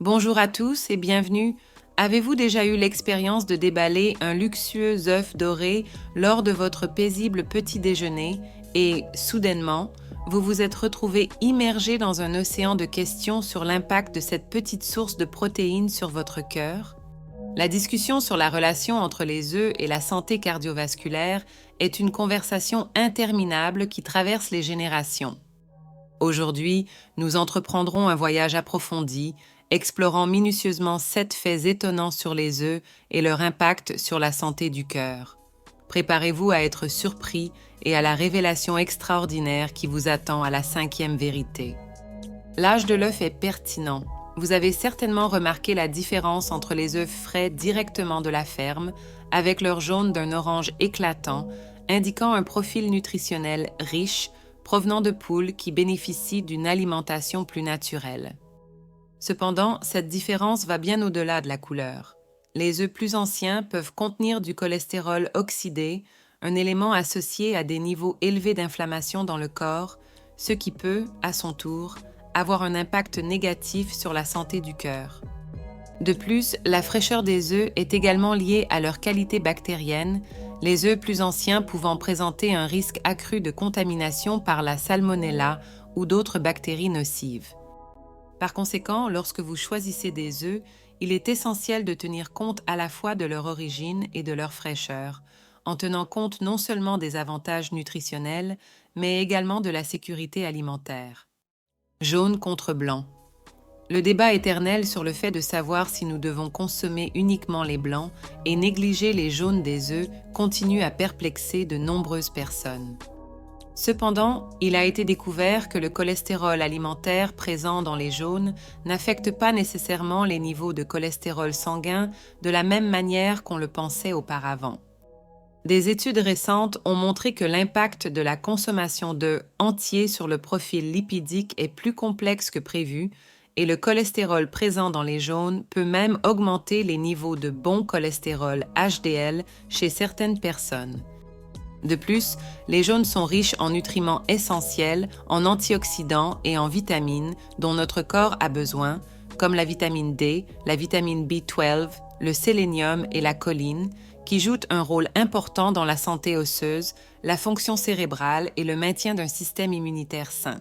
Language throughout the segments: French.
Bonjour à tous et bienvenue. Avez-vous déjà eu l'expérience de déballer un luxueux œuf doré lors de votre paisible petit déjeuner et, soudainement, vous vous êtes retrouvé immergé dans un océan de questions sur l'impact de cette petite source de protéines sur votre cœur? La discussion sur la relation entre les œufs et la santé cardiovasculaire est une conversation interminable qui traverse les générations. Aujourd'hui, nous entreprendrons un voyage approfondi, explorant minutieusement 7 faits étonnants sur les œufs et leur impact sur la santé du cœur. Préparez-vous à être surpris et à la révélation extraordinaire qui vous attend à la 5e vérité. L'âge de l'œuf est pertinent. Vous avez certainement remarqué la différence entre les œufs frais directement de la ferme, avec leur jaune d'un orange éclatant, indiquant un profil nutritionnel riche, provenant de poules qui bénéficient d'une alimentation plus naturelle. Cependant, cette différence va bien au-delà de la couleur. Les œufs plus anciens peuvent contenir du cholestérol oxydé, un élément associé à des niveaux élevés d'inflammation dans le corps, ce qui peut, à son tour, avoir un impact négatif sur la santé du cœur. De plus, la fraîcheur des œufs est également liée à leur qualité bactérienne, les œufs plus anciens pouvant présenter un risque accru de contamination par la salmonella ou d'autres bactéries nocives. Par conséquent, lorsque vous choisissez des œufs, il est essentiel de tenir compte à la fois de leur origine et de leur fraîcheur, en tenant compte non seulement des avantages nutritionnels, mais également de la sécurité alimentaire. Jaune contre blanc. Le débat éternel sur le fait de savoir si nous devons consommer uniquement les blancs et négliger les jaunes des œufs continue à perplexer de nombreuses personnes. Cependant, il a été découvert que le cholestérol alimentaire présent dans les jaunes n'affecte pas nécessairement les niveaux de cholestérol sanguin de la même manière qu'on le pensait auparavant. Des études récentes ont montré que l'impact de la consommation d'œufs entiers sur le profil lipidique est plus complexe que prévu et le cholestérol présent dans les jaunes peut même augmenter les niveaux de bon cholestérol HDL chez certaines personnes. De plus, les jaunes sont riches en nutriments essentiels, en antioxydants et en vitamines dont notre corps a besoin, comme la vitamine D, la vitamine B12, le sélénium et la choline, qui jouent un rôle important dans la santé osseuse, la fonction cérébrale et le maintien d'un système immunitaire sain.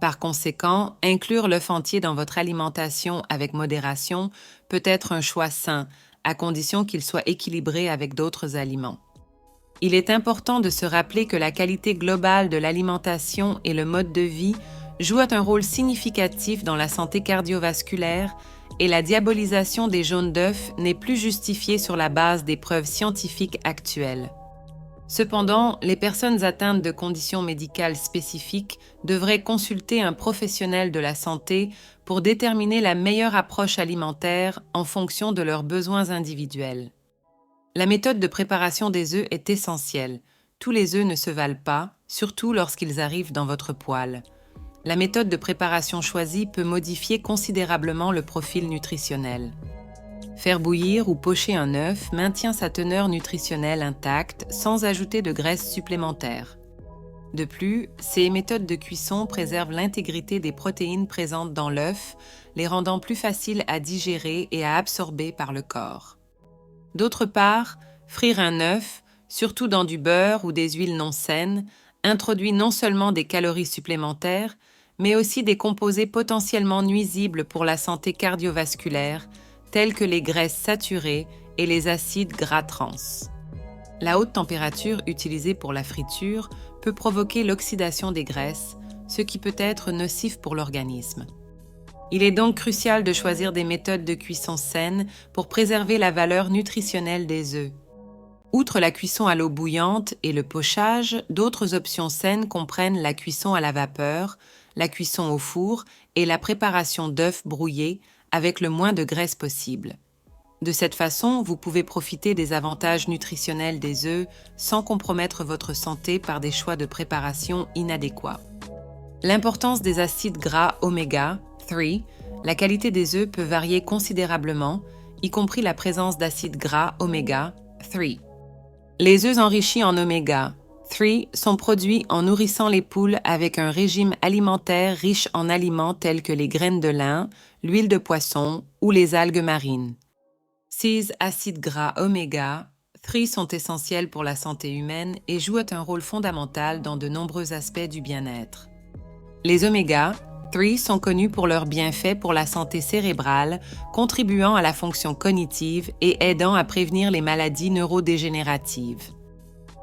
Par conséquent, inclure l'œuf entier dans votre alimentation avec modération peut être un choix sain, à condition qu'il soit équilibré avec d'autres aliments. Il est important de se rappeler que la qualité globale de l'alimentation et le mode de vie jouent un rôle significatif dans la santé cardiovasculaire et la diabolisation des jaunes d'œufs n'est plus justifiée sur la base des preuves scientifiques actuelles. Cependant, les personnes atteintes de conditions médicales spécifiques devraient consulter un professionnel de la santé pour déterminer la meilleure approche alimentaire en fonction de leurs besoins individuels. La méthode de préparation des œufs est essentielle. Tous les œufs ne se valent pas, surtout lorsqu'ils arrivent dans votre poêle. La méthode de préparation choisie peut modifier considérablement le profil nutritionnel. Faire bouillir ou pocher un œuf maintient sa teneur nutritionnelle intacte sans ajouter de graisse supplémentaire. De plus, ces méthodes de cuisson préservent l'intégrité des protéines présentes dans l'œuf, les rendant plus faciles à digérer et à absorber par le corps. D'autre part, frire un œuf, surtout dans du beurre ou des huiles non saines, introduit non seulement des calories supplémentaires, mais aussi des composés potentiellement nuisibles pour la santé cardiovasculaire, tels que les graisses saturées et les acides gras trans. La haute température utilisée pour la friture peut provoquer l'oxydation des graisses, ce qui peut être nocif pour l'organisme. Il est donc crucial de choisir des méthodes de cuisson saines pour préserver la valeur nutritionnelle des œufs. Outre la cuisson à l'eau bouillante et le pochage, d'autres options saines comprennent la cuisson à la vapeur, la cuisson au four et la préparation d'œufs brouillés avec le moins de graisse possible. De cette façon, vous pouvez profiter des avantages nutritionnels des œufs sans compromettre votre santé par des choix de préparation inadéquats. L'importance des acides gras oméga 3, la qualité des œufs peut varier considérablement, y compris la présence d'acides gras oméga 3. Les œufs enrichis en oméga 3 sont produits en nourrissant les poules avec un régime alimentaire riche en aliments tels que les graines de lin, l'huile de poisson ou les algues marines. 6 acides gras oméga 3 sont essentiels pour la santé humaine et jouent un rôle fondamental dans de nombreux aspects du bien-être. Les oméga 3 sont connus pour leurs bienfaits pour la santé cérébrale, contribuant à la fonction cognitive et aidant à prévenir les maladies neurodégénératives.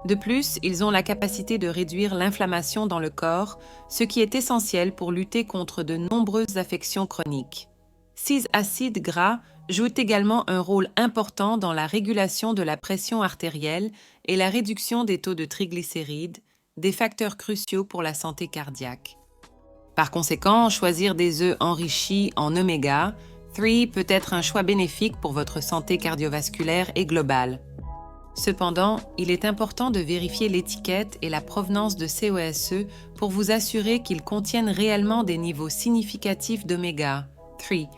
De plus, ils ont la capacité de réduire l'inflammation dans le corps, ce qui est essentiel pour lutter contre de nombreuses affections chroniques. 6 acides gras jouent également un rôle important dans la régulation de la pression artérielle et la réduction des taux de triglycérides, des facteurs cruciaux pour la santé cardiaque. Par conséquent, choisir des œufs enrichis en oméga 3 peut être un choix bénéfique pour votre santé cardiovasculaire et globale. Cependant, il est important de vérifier l'étiquette et la provenance de COSE pour vous assurer qu'ils contiennent réellement des niveaux significatifs d'oméga 3,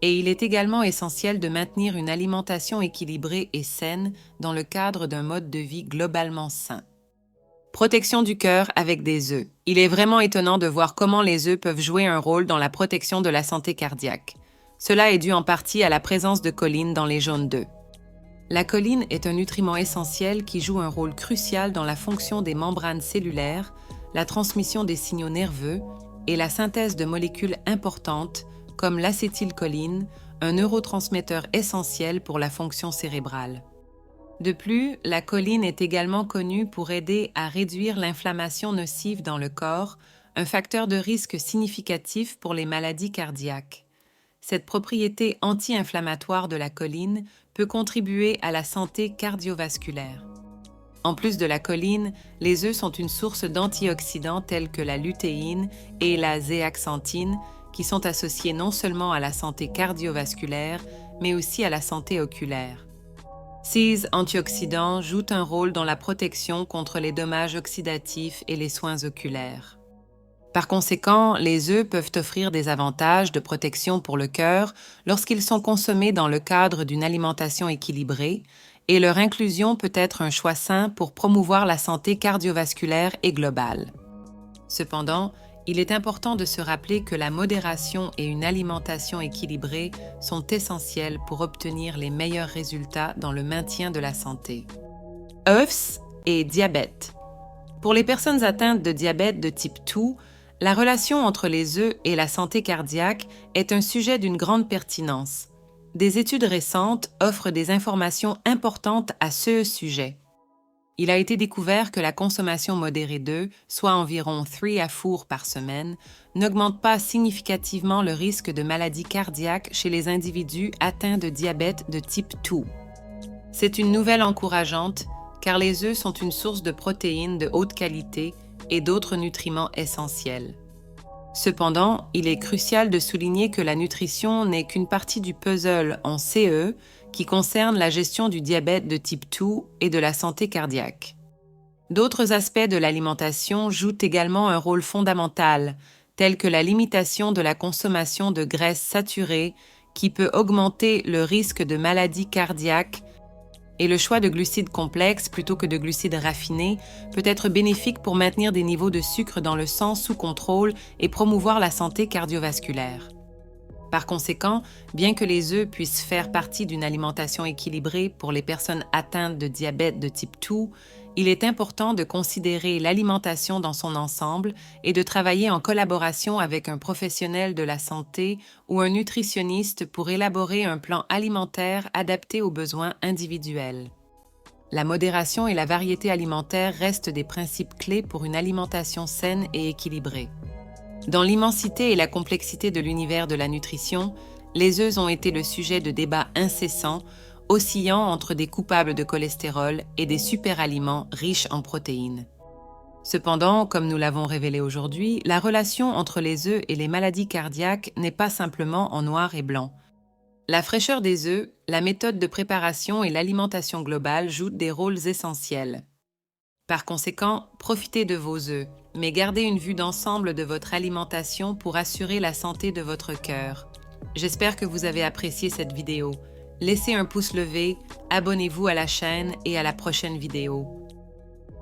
et il est également essentiel de maintenir une alimentation équilibrée et saine dans le cadre d'un mode de vie globalement sain. Protection du cœur avec des œufs. Il est vraiment étonnant de voir comment les œufs peuvent jouer un rôle dans la protection de la santé cardiaque. Cela est dû en partie à la présence de choline dans les jaunes d'œufs. La choline est un nutriment essentiel qui joue un rôle crucial dans la fonction des membranes cellulaires, la transmission des signaux nerveux et la synthèse de molécules importantes comme l'acétylcholine, un neurotransmetteur essentiel pour la fonction cérébrale. De plus, la choline est également connue pour aider à réduire l'inflammation nocive dans le corps, un facteur de risque significatif pour les maladies cardiaques. Cette propriété anti-inflammatoire de la choline peut contribuer à la santé cardiovasculaire. En plus de la choline, les œufs sont une source d'antioxydants tels que la lutéine et la zéaxanthine, qui sont associés non seulement à la santé cardiovasculaire, mais aussi à la santé oculaire. Ces antioxydants jouent un rôle dans la protection contre les dommages oxydatifs et les soins oculaires. Par conséquent, les œufs peuvent offrir des avantages de protection pour le cœur lorsqu'ils sont consommés dans le cadre d'une alimentation équilibrée, et leur inclusion peut être un choix sain pour promouvoir la santé cardiovasculaire et globale. Cependant, il est important de se rappeler que la modération et une alimentation équilibrée sont essentielles pour obtenir les meilleurs résultats dans le maintien de la santé. œufs et diabète. Pour les personnes atteintes de diabète de type 2, la relation entre les œufs et la santé cardiaque est un sujet d'une grande pertinence. Des études récentes offrent des informations importantes à ce sujet. Il a été découvert que la consommation modérée d'œufs, soit environ 3 à four par semaine, n'augmente pas significativement le risque de maladie cardiaque chez les individus atteints de diabète de type 2. C'est une nouvelle encourageante car les œufs sont une source de protéines de haute qualité et d'autres nutriments essentiels. Cependant, il est crucial de souligner que la nutrition n'est qu'une partie du puzzle en CE qui concerne la gestion du diabète de type 2 et de la santé cardiaque. D'autres aspects de l'alimentation jouent également un rôle fondamental, tels que la limitation de la consommation de graisses saturées qui peut augmenter le risque de maladies cardiaques, et le choix de glucides complexes plutôt que de glucides raffinés peut être bénéfique pour maintenir des niveaux de sucre dans le sang sous contrôle et promouvoir la santé cardiovasculaire. Par conséquent, bien que les œufs puissent faire partie d'une alimentation équilibrée pour les personnes atteintes de diabète de type 2, il est important de considérer l'alimentation dans son ensemble et de travailler en collaboration avec un professionnel de la santé ou un nutritionniste pour élaborer un plan alimentaire adapté aux besoins individuels. La modération et la variété alimentaire restent des principes clés pour une alimentation saine et équilibrée. Dans l'immensité et la complexité de l'univers de la nutrition, les œufs ont été le sujet de débats incessants, oscillant entre des coupables de cholestérol et des superaliments riches en protéines. Cependant, comme nous l'avons révélé aujourd'hui, la relation entre les œufs et les maladies cardiaques n'est pas simplement en noir et blanc. La fraîcheur des œufs, la méthode de préparation et l'alimentation globale jouent des rôles essentiels. Par conséquent, profitez de vos œufs, mais gardez une vue d'ensemble de votre alimentation pour assurer la santé de votre cœur. J'espère que vous avez apprécié cette vidéo. Laissez un pouce levé, abonnez-vous à la chaîne et à la prochaine vidéo.